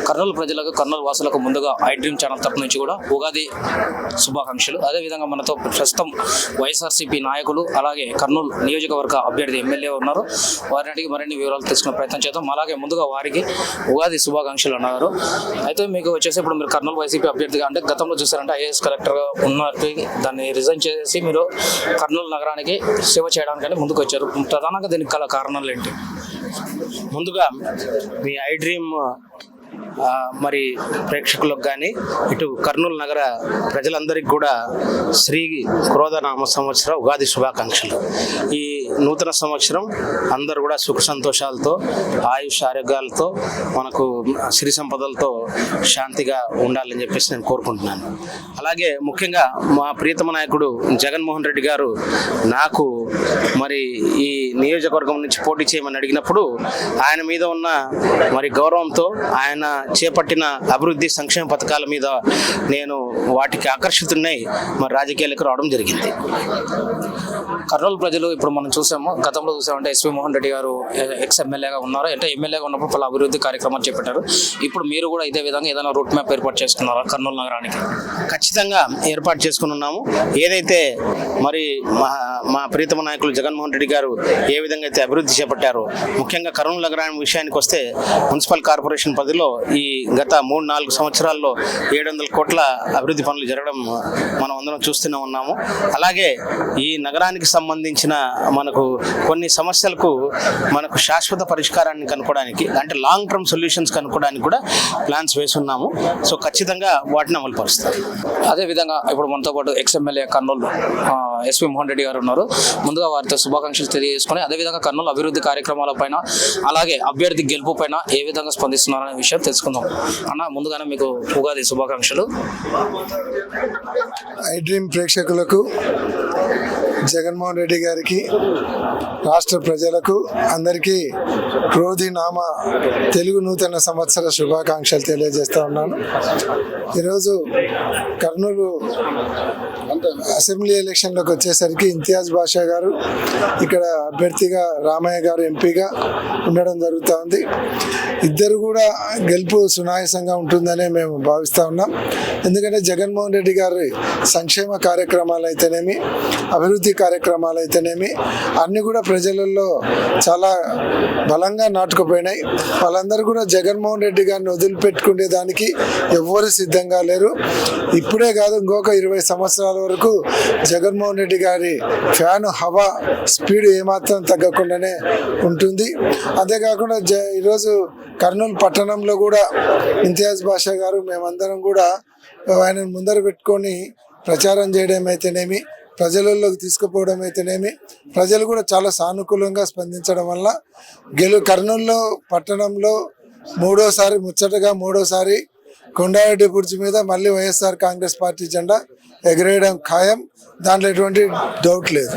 కర్నూలు ప్రజలకు, కర్నూలు వాసులకు ముందుగా ఐ డ్రీమ్ ఛానల్ తరపు నుంచి కూడా ఉగాది శుభాకాంక్షలు. అదేవిధంగా మనతో ప్రస్తుతం వైఎస్ఆర్సీపీ నాయకులు అలాగే కర్నూలు నియోజకవర్గ అభ్యర్థి ఎమ్మెల్యే ఉన్నారు. వారిని అడిగి మరిన్ని వివరాలు తెలుసుకునే ప్రయత్నం చేద్దాం. అలాగే ముందుగా వారికి ఉగాది శుభాకాంక్షలు అన్నారు. అయితే మీకు వచ్చేసి ఇప్పుడు మీరు కర్నూలు వైసీపీ అభ్యర్థిగా అంటే గతంలో చూసారంటే ఐఏఎస్ కలెక్టర్గా ఉన్నట్టు దాన్ని రిజైన్ చేసి మీరు కర్నూలు నగరానికి సేవ చేయడానికని ముందుకు వచ్చారు. ప్రధానంగా దీనికి గల కారణాలు ఏంటి? ముందుగా మీ ఐ డ్రీమ్ మరి ప్రేక్షకులకు కానీ ఇటు కర్నూలు నగర ప్రజలందరికీ కూడా శ్రీ క్రోధనామ సంవత్సర ఉగాది శుభాకాంక్షలు. ఈ నూతన సంవత్సరం అందరూ కూడా సుఖ సంతోషాలతో, ఆయుష్ ఆరోగ్యాలతో, మనకు సిరి సంపదలతో శాంతిగా ఉండాలని చెప్పేసి నేను కోరుకుంటున్నాను. అలాగే ముఖ్యంగా మా ప్రియతమ నాయకుడు జగన్మోహన్ రెడ్డి గారు నాకు మరి ఈ నియోజకవర్గం నుంచి పోటీ చేయమని అడిగినప్పుడు ఆయన మీద ఉన్న మరి గౌరవంతో ఆయన చేపట్టిన అభివృద్ధి సంక్షేమ పథకాల మీద నేను వాటికి ఆకర్షితున్నై మరి రాజకీయాలకు రావడం జరిగింది. కర్నూలు ప్రజలు ఇప్పుడు మనం చూసాము, గతంలో చూసామంటే ఎస్వి మోహన్ రెడ్డి గారు ఎక్స్ ఎమ్మెల్యేగా ఉన్నారు. అంటే ఎమ్మెల్యేగా ఉన్నప్పుడు పలు అభివృద్ధి కార్యక్రమాలు చేపట్టారు. ఇప్పుడు మీరు కూడా ఇదే విధంగా ఏదైనా రూట్ మ్యాప్ ఏర్పాటు చేసుకున్నారా కర్నూలు నగరానికి? ఖచ్చితంగా ఏర్పాటు చేసుకుని ఉన్నాము. ఏదైతే మరి మా ప్రియతమ నాయకులు జగన్మోహన్ రెడ్డి గారు ఏ విధంగా అయితే అభివృద్ధి చేపట్టారో, ముఖ్యంగా కర్నూలు నగరానికి విషయానికి వస్తే మున్సిపల్ కార్పొరేషన్ పరిధిలో ఈ గత 3-4 సంవత్సరాల్లో 700 కోట్ల అభివృద్ధి పనులు జరగడం మనం అందరం చూస్తూనే ఉన్నాము. అలాగే ఈ నగరానికి సంబంధించిన మనకు కొన్ని సమస్యలకు మనకు శాశ్వత పరిష్కారాన్ని కనుక్కోవడానికి, అంటే లాంగ్ టర్మ్ సొల్యూషన్స్ కనుక్కోవడానికి కూడా ప్లాన్స్ వేసి ఉన్నాము. సో ఖచ్చితంగా వాటిని అమలు పరుస్తాం. అదేవిధంగా ఇప్పుడు మనతో పాటు ex MLA Kurnool S V Mohan Reddy గారు ఉన్నారు. ముందుగా వారితో శుభాకాంక్షలు తెలియజేసుకొని అదేవిధంగా కర్నూలు అభివృద్ధి కార్యక్రమాలపైన అలాగే అభ్యర్థి గెలుపు పైన ఏ విధంగా స్పందిస్తున్నారనే విషయం తెలుసుకుందాం. అన్న, ముందుగానే మీకు ఉగాది శుభాకాంక్షలు. ఐ డ్రీమ్ ప్రేక్షకులకు, జగన్మోహన్ రెడ్డి గారికి, రాష్ట్ర ప్రజలకు అందరికీ క్రోధి నామ తెలుగు నూతన సంవత్సర శుభాకాంక్షలు తెలియజేస్తూ ఉన్నాను. ఈరోజు కర్నూలు అసెంబ్లీ ఎలక్షన్లోకి వచ్చేసరికి ఇంతియాజ్ బాషా గారు ఇక్కడ అభ్యర్థిగా, రామయ్య గారు ఎంపీగా ఉండడం జరుగుతూ ఉంది. ఇద్దరు కూడా గెలుపు సునాయాసంగా ఉంటుందనే మేము భావిస్తూ ఉన్నాం. ఎందుకంటే జగన్మోహన్ రెడ్డి గారి సంక్షేమ కార్యక్రమాలు అయితేనేమి, అభివృద్ధి కార్యక్రమాలు అయితేనేమి అన్నీ కూడా ప్రజలలో చాలా బలంగా నాటుకుపోయినాయి. వాళ్ళందరూ కూడా జగన్మోహన్ రెడ్డి గారిని వదిలిపెట్టుకునే దానికి ఎవ్వరు సిద్ధంగా లేరు. ఇప్పుడే కాదు, ఇంకొక 20 సంవత్సరాల వరకు జగన్మోహన్ రెడ్డి గారి ఫ్యాన్ హవా స్పీడ్ ఏమాత్రం తగ్గకుండానే ఉంటుంది. అంతేకాకుండా ఈరోజు కర్నూలు పట్టణంలో కూడా ఇంతియాజ్ బాషా గారు, మేమందరం కూడా ఆయనను ముందర పెట్టుకొని ప్రచారం చేయడం అయితేనేమి, ప్రజలలోకి తీసుకుపోవడం అయితేనేమి, ప్రజలు కూడా చాలా సానుకూలంగా స్పందించడం వల్ల కర్నూలులో పట్టణంలో మూడోసారి కొండారెడ్డి బుర్జి మీద మళ్ళీ వైఎస్ఆర్ కాంగ్రెస్ పార్టీ జెండా ఎగరేయడం ఖాయం. దాంట్లో ఎటువంటి డౌట్ లేదు.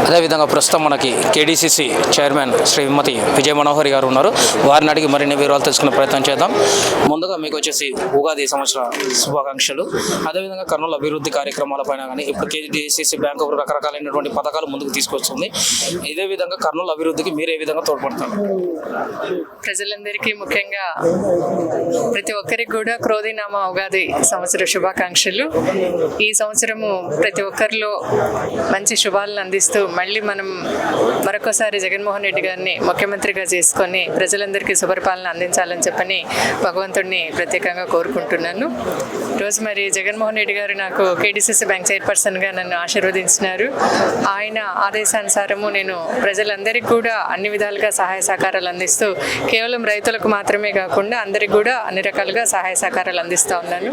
అదేవిధంగా ప్రస్తుతం మనకి కేడీసీసీ చైర్మన్ శ్రీమతి విజయ మనోహరి గారు ఉన్నారు. వారిని అడిగి మరిన్ని వివరాలు తెలుసుకునే ప్రయత్నం చేద్దాం. ముందుగా మీకు వచ్చేసి ఉగాది సంవత్సర శుభాకాంక్షలు. అదేవిధంగా కర్నూలు అభివృద్ధి కార్యక్రమాలపైన కానీ ఇప్పుడు కేడీసీసీ బ్యాంకు రకరకాలైనటువంటి పథకాలు ముందుకు తీసుకొస్తుంది. ఇదే విధంగా కర్నూలు అభివృద్ధికి మీరు ఏ విధంగా తోడ్పడతారు? ప్రజలందరికీ, ముఖ్యంగా ప్రతి ఒక్కరికి కూడా క్రోధినామ ఉగాది సంవత్సర శుభాకాంక్షలు. ఈ సంవత్సరము ప్రతి ఒక్కరిలో మంచి శుభాలను అందిస్తూ మళ్ళీ మనం మరొకసారి జగన్మోహన్ రెడ్డి గారిని ముఖ్యమంత్రిగా చేసుకొని ప్రజలందరికీ సుపరిపాలన అందించాలని చెప్పని భగవంతుడిని ప్రత్యేకంగా కోరుకుంటున్నాను. ఈరోజు మరి జగన్మోహన్ రెడ్డి గారు నాకు కేడీసీసీ బ్యాంక్ చైర్పర్సన్గా నన్ను ఆశీర్వదించినారు. ఆయన ఆదేశానుసారము నేను ప్రజలందరికీ కూడా అన్ని విధాలుగా సహాయ సహకారాలు అందిస్తూ కేవలం రైతులకు మాత్రమే కాకుండా అందరికీ కూడా అన్ని రకాలుగా సహాయ సహకారాలు అందిస్తూ ఉన్నాను.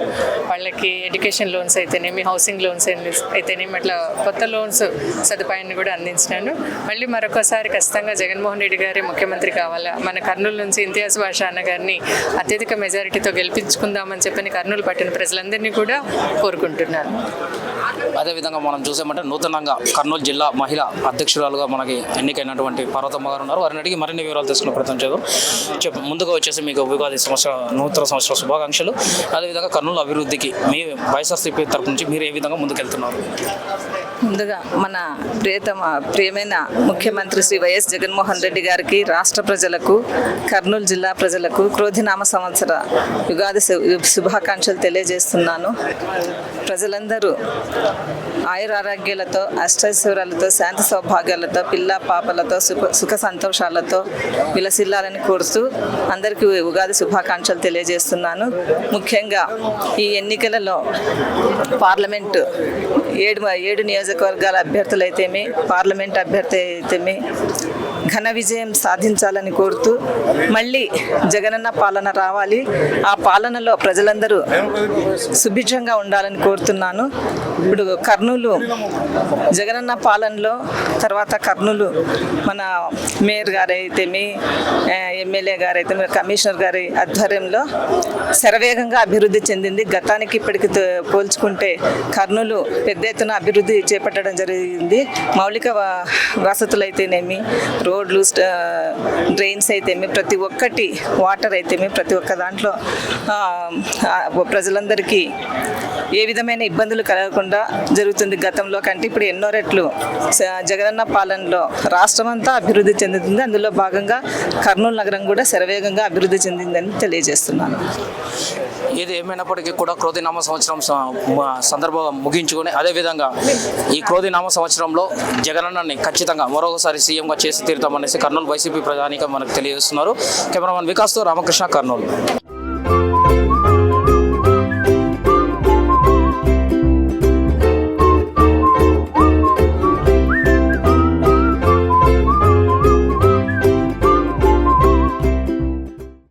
వాళ్ళకి ఎడ్యుకేషన్ లోన్స్ అయితేనేమి, హౌసింగ్ లోన్స్ అయితేనేమి, అట్లా కొత్త లోన్స్ సదుపాయాన్ని కూడా అందించినాను. మళ్ళీ మరొకసారి ఖచ్చితంగా జగన్మోహన్ రెడ్డి గారి ముఖ్యమంత్రి కావాలా, మన కర్నూలు నుంచి ఇంతియాజ్ బాషా అన్న గారిని అత్యధిక మెజారిటీతో గెలిపించుకుందామని చెప్పని కర్నూలు పట్టిన ప్రజలందరినీ కూడా కోరుకుంటున్నాను. అదేవిధంగా మనం చూసామంటే నూతనంగా కర్నూలు జిల్లా మహిళా అధ్యక్షురాలుగా మనకి ఎన్నికైనటువంటి పార్వతమ్మ గారు ఉన్నారు. వారిని అడిగి మరిన్ని వివరాలు తెలుసుకునే ప్రయత్నం చేద్దాం. ముందుగా వచ్చేసి మీకు ఉగాది నూతన సంవత్సర శుభాకాంక్షలు. అదేవిధంగా కర్నూలు అభివృద్ధికి మీ వైఎస్ఆర్సీపీ తరపు నుంచి మీరు ఏ విధంగా ముందుకెళ్తున్నారు? ముందుగా మన ప్రియమైన ముఖ్యమంత్రి శ్రీ వైఎస్ జగన్మోహన్ రెడ్డి గారికి, రాష్ట్ర ప్రజలకు, కర్నూలు జిల్లా ప్రజలకు క్రోధినామ సంవత్సర యుగాది శుభాకాంక్షలు తెలియజేస్తున్నాను. ప్రజలందరూ ఆయురారోగ్యాలతో, అష్టైశ్వర్యాలతో, శాంతి సౌభాగ్యాలతో, పిల్ల పాపలతో, సుఖ సంతోషాలతో విలసిల్లాలని కోరుతూ అందరికీ ఉగాది శుభాకాంక్షలు తెలియజేస్తున్నాను. ముఖ్యంగా ఈ ఎన్నికలలో పార్లమెంటు ఏడు నియోజకవర్గాల అభ్యర్థులైతేమి, పార్లమెంట్ అభ్యర్థి అయితేమి ఘన విజయం సాధించాలని కోరుతూ మళ్ళీ జగనన్న పాలన రావాలి, ఆ పాలనలో ప్రజలందరూ సుభిక్షంగా ఉండాలని కోరుతున్నాను. ఇప్పుడు కర్నూలు జగనన్న పాలనలో తర్వాత కర్నూలు మన మేయర్ గారైతేమి, ఎమ్మెల్యే గారైతేమి, కమిషనర్ గారి ఆధ్వర్యంలో శరవేగంగా అభివృద్ధి చెందింది. గతానికి ఇప్పటికి పోల్చుకుంటే కర్నూలు పెద్ద ఎత్తున అభివృద్ధి చేపట్టడం జరిగింది. మౌలిక వసతులు అయితేనేమి, రోడ్లు, డ్రైన్స్ అయితేమి, ప్రతి ఒక్కటి, వాటర్ అయితేమి, ప్రతి ఒక్క దాంట్లో ప్రజలందరికీ ఏ విధమైన ఇబ్బందులు కలగకుండా జరుగుతుంది. గతంలో కంటే ఇప్పుడు ఎన్నో రెట్లు జగనన్న పాలనలో రాష్ట్రమంతా అభివృద్ధి చెందుతుంది. అందులో భాగంగా కర్నూలు నగరం కూడా శరవేగంగా అభివృద్ధి చెందిందని తెలియజేస్తున్నాను. ఏది ఏమైనప్పటికీ కూడా క్రోధినామ సంవత్సరం సందర్భంగా ముగించుకొని అదేవిధంగా ఈ క్రోధినామ సంవత్సరంలో జగనన్నని ఖచ్చితంగా మరొకసారి సీఎంగా చేసి తీరుతామనేసి కర్నూలు వైసీపీ ప్రధానిగా మనకు తెలియజేస్తున్నారు. కెమెరామన్ వికాస్తో రామకృష్ణ, కర్నూలు.